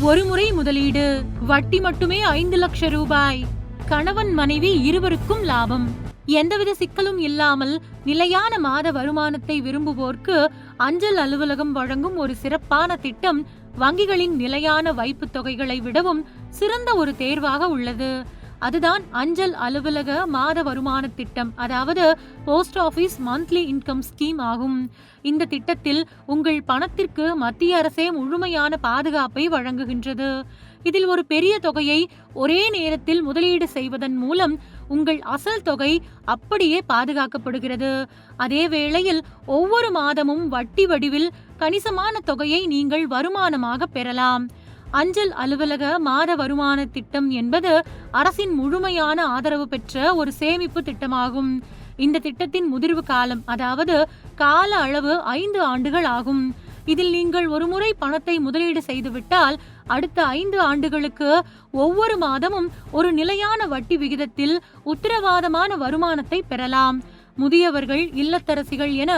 ஒருமுறை முதலீடு, வட்டி மட்டுமே 5 லட்சம் ரூபாய். கணவன் மனைவி இருவருக்கும் லாபம். எந்தவித சிக்கலும் இல்லாமல் நிலையான மாத வருமானத்தை விரும்புவோர்க்கு அஞ்சல் அலுவலகம் வழங்கும் ஒரு சிறப்பான திட்டம் வங்கிகளின் நிலையான வைப்பு தொகைகளை விடவும் சிறந்த ஒரு தேர்வாக உள்ளது. அதுதான் அஞ்சல் அலுவலக மாத வருமான திட்டம், அதாவது post office monthly income scheme ஆகும். இந்த திட்டத்தில் உங்கள் பணத்திற்கு மத்திய அரசே முழுமையான பாதுகாப்பை வழங்குகின்றது. இதில் ஒரு பெரிய தொகையை ஒரே நேரத்தில் முதலீடு செய்வதன் மூலம் உங்கள் அசல் தொகை அப்படியே பாதுகாக்கப்படுகிறது. அதே வேளையில் ஒவ்வொரு மாதமும் வட்டி வடிவில் கணிசமான தொகையை நீங்கள் வருமானமாக பெறலாம். அஞ்சல் அலுவலக மாத வருமான திட்டம் என்பது அரசின் முழுமையான ஆதரவு பெற்ற ஒரு சேமிப்பு திட்டமாகும். இந்த திட்டத்தின் முதிர்வு காலம், அதாவது கால அளவு 5 ஆண்டுகள் ஆகும். இதில் நீங்கள் ஒருமுறை பணத்தை முதலீடு செய்துவிட்டால் அடுத்த 5 ஆண்டுகளுக்கு ஒவ்வொரு மாதமும் ஒரு நிலையான வட்டி விகிதத்தில் உத்தரவாதமான வருமானத்தை பெறலாம். முதியவர்கள், இல்லத்தரசிகள் என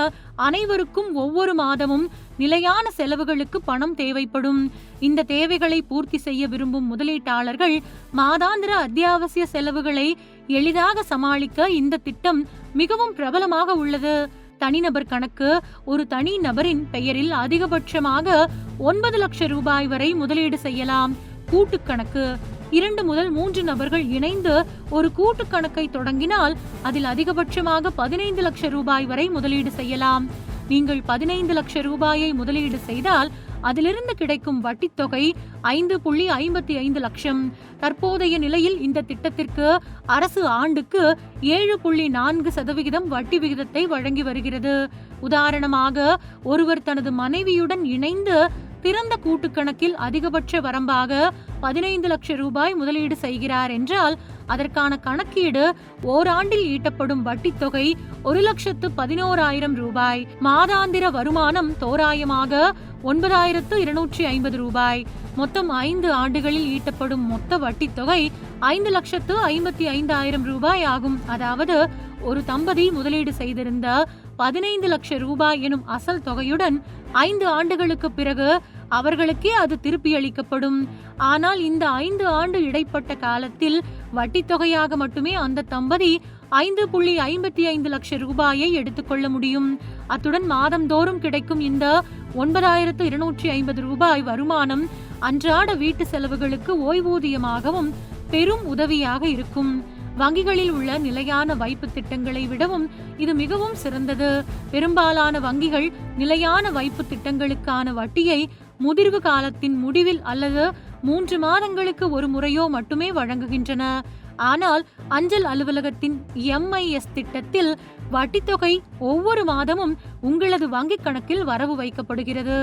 அனைவருக்கும் ஒவ்வொரு மாதமும் நிலையான செலவுகளுக்கு பணம் தேவைப்படும். இந்த தேவைகளை பூர்த்தி செய்ய விரும்பும் முதலீட்டாளர்கள் மாதாந்திர அத்தியாவசிய செலவுகளை எளிதாக சமாளிக்க இந்த திட்டம் மிகவும் பிரபலமாக உள்ளது. தனிநபர் கணக்கு, ஒரு தனி நபரின் பெயரில் அதிகபட்சமாக 9 லட்சம் ரூபாய் வரை முதலீடு செய்யலாம். கூட்டு கணக்கு, 2 முதல் 3 நபர்கள் இணைந்து ஒரு கூட்டு கணக்கை தொடங்கினால் அதில் அதிகபட்சமாக 15 லட்சம் ரூபாய் வரை முதலீடு செய்யலாம். நீங்கள் 15 லட்சம் ரூபாயை முதலீடு செய்தால் அதிலிருந்து கிடைக்கும் வட்டி தொகை 5.55 லட்சம். தற்போதைய நிலையில் இந்த திட்டத்திற்கு அரசு ஆண்டுக்கு 7.4% வட்டி விகிதத்தை வழங்கி வருகிறது. உதாரணமாக, ஒருவர் தனது மனைவியுடன் இணைந்து திறந்த கூட்டு கணக்கில் அதிகபட்ச வரம்பாக 15 லட்சம் ரூபாய் முதலீடு செய்கிறார் என்றால் அதற்கான கணக்கீடு ஓராண்டில் ஈட்டப்படும் வட்டி தொகை 1,11,000 ரூபாய். மாதாந்திர வருமானம் தோராயமாக 9,250 ரூபாய். மொத்தம் 5 ஆண்டுகளில் ஈட்டப்படும் மொத்த வட்டி தொகை 5,55,000 ரூபாய் ஆகும். அதாவது ஒரு தம்பதி முதலீடு செய்திருந்த 15 லட்சம் ரூபாய் எனும் அசல் தொகையுடன் 5 ஆண்டுகளுக்கு பிறகு அவர்களுக்கே அது திருப்பியளிக்கப்படும். ஆனால் இந்த 5 ஆண்டு இடைப்பட்ட காலத்தில் வட்டி தொகையாக மட்டுமே அந்த தம்பதி 5.55 லட்சம் ரூபாயை எடுத்துக்கொள்ள முடியும். அத்துடன் மாதந்தோறும் கிடைக்கும் இந்த 9,250 ரூபாய் வருமானம் அன்றாட வீட்டு செலவுகளுக்கு ஓய்வூதியமாகவும் பெரும் உதவியாக இருக்கும். வங்கிகளில் உள்ள நிலையான வைப்பு திட்டங்களை விடவும் இது மிகவும் சிறந்தது. பெரும்பாலான வங்கிகள் நிலையான வைப்பு திட்டங்களுக்கான வட்டியை முதிர்வு காலத்தின் முடிவில் அல்லது 3 மாதங்களுக்கு ஒரு முறையோ மட்டுமே வழங்குகின்றன. ஆனால் அஞ்சல் அலுவலகத்தின் MIS திட்டத்தில் வட்டித்தொகை ஒவ்வொரு மாதமும் உங்களது வங்கிக் கணக்கில் வரவு வைக்கப்படுகிறது.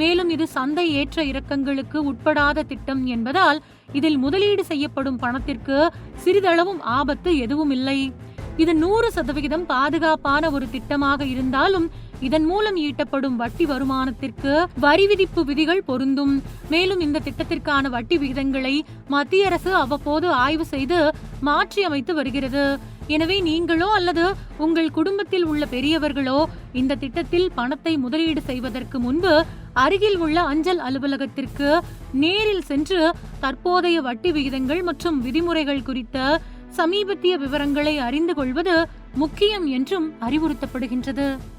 மேலும் இது சந்தை ஏற்ற இறக்கங்களுக்கு உட்படாத திட்டம் என்பதால் இதில் முதலீடு செய்யப்படும் பணத்திற்கு சிறிதளவும் ஆபத்து எதுவும் இல்லை. இது 100% பாதுகாப்பான ஒரு திட்டமாக இருந்தாலும் இதன் மூலம் ஈட்டப்படும் வட்டி வருமானத்திற்கு வரி விதிப்பு விதிகள் பொருந்தும். மேலும் இந்த திட்டத்திற்கான வட்டி விகிதங்களை மத்திய அரசு அவ்வப்போது ஆய்வு செய்து மாற்றி அமைத்து வருகிறது. எனவே நீங்களோ அல்லது உங்கள் குடும்பத்தில் உள்ள பெரியவர்களோ இந்த திட்டத்தில் பணத்தை முதலீடு செய்வதற்கு முன்பு அருகில் உள்ள அஞ்சல் அலுவலகத்திற்கு நேரில் சென்று தற்போதைய வட்டி விகிதங்கள் மற்றும் விதிமுறைகள் குறித்த சமீபத்திய விவரங்களை அறிந்து கொள்வது முக்கியம் என்றும் அறிவுறுத்தப்படுகின்றது.